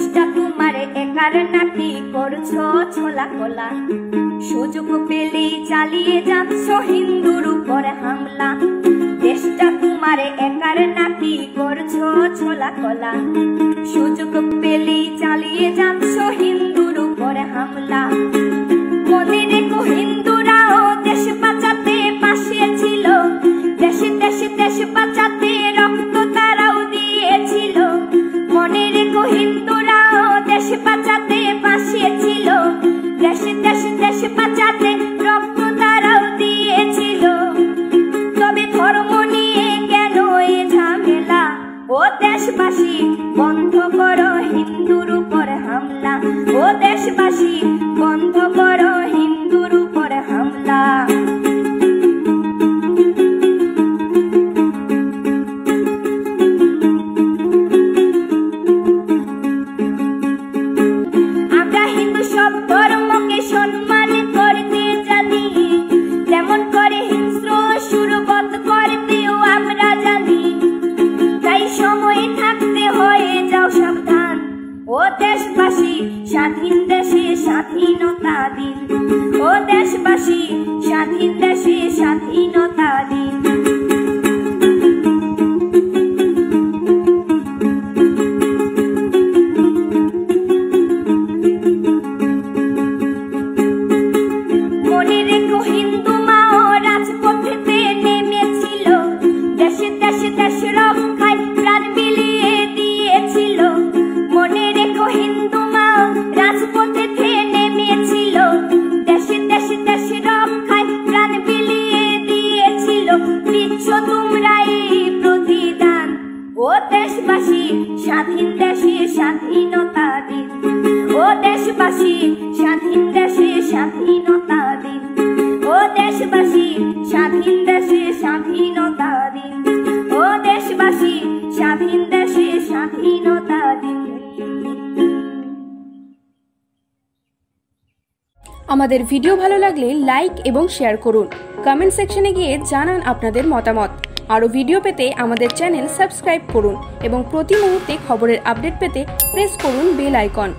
দেশটা তোমারে একার নাকি করছো ছোলা কোলা। সুযোগ পেলেই চালিয়ে যাচ্ছ হিন্দুর উপরে হামলা। দেশটা তোমারে একার নাকি করছো ছোলা কোলা। সুযোগ পেলেই চালিয়ে যাচ্ছ হিন্দুর উপরে হামলা। মনে রেখো হিন্দুরাও দেশ বাঁচাতে পাশে ছিল। দেশে দেশে দেশ বাঁচাতে রক্ত তারাও দিয়েছিল। মনে রেখো হিন্দুরাও দেশ বাঁচাতে পাশে ছিল। দেশে দেশে দেশ বাঁচাতে রক্ত তারাও দিয়েছিল। তবে ধর্ম নিয়ে কেন এ ঝামেলা? ও দেশবাসী বন্ধ করো হিন্দুর উপর হামলা। ও দেশবাসী বন্ধ করো হিন্দুর উপর হামলা। আমরা হিন্দু সব ধর্মকে সম্মান করতে জানি। যেমন করে হিংস্র সুরবধ করতেও আমরা জানি। তাই সময় থাকতে হয়ে যাও সাবধান। ও দেশবাসী স্বাধীন দেশে স্বাধীনতা দিন। ও দেশবাসী স্বাধীন দেশে স্বাধীনতা দিন। মনে রেখো হিন্দু মাও রাজপথেতে নেমেছিল। দেশে দেশে দেশ রক্ষায় প্রাণ বিলিয়ে দিয়েছিল। মনে রেখো হিন্দু মাও রাজপথেতে নেমেছিল। দেশে দেশে দেশ রক্ষায় প্রাণ বিলিয়ে দিয়েছিল। দিচ্ছ তোমরা এই প্রতিদান। ও দেশবাসী স্বাধীন দেশে স্বাধীনতা দিন। ও দেশবাসী স্বাধীন দেশে স্বাধীনতা দিন। ও দেশবাসী স্বাধীন দেশে স্বাধীনতা দিন। ও দেশবাসী স্বাধীন দেশে স্বাধীনতা দিন। আমাদের ভিডিও ভালো লাগলে লাইক এবং শেয়ার করুন। কমেন্ট সেকশনে গিয়ে জানান আপনাদের মতামত। আরও ভিডিও পেতে আমাদের চ্যানেল সাবস্ক্রাইব করুন এবং প্রতি মুহূর্তে খবরের আপডেট পেতে প্রেস করুন বেল আইকন।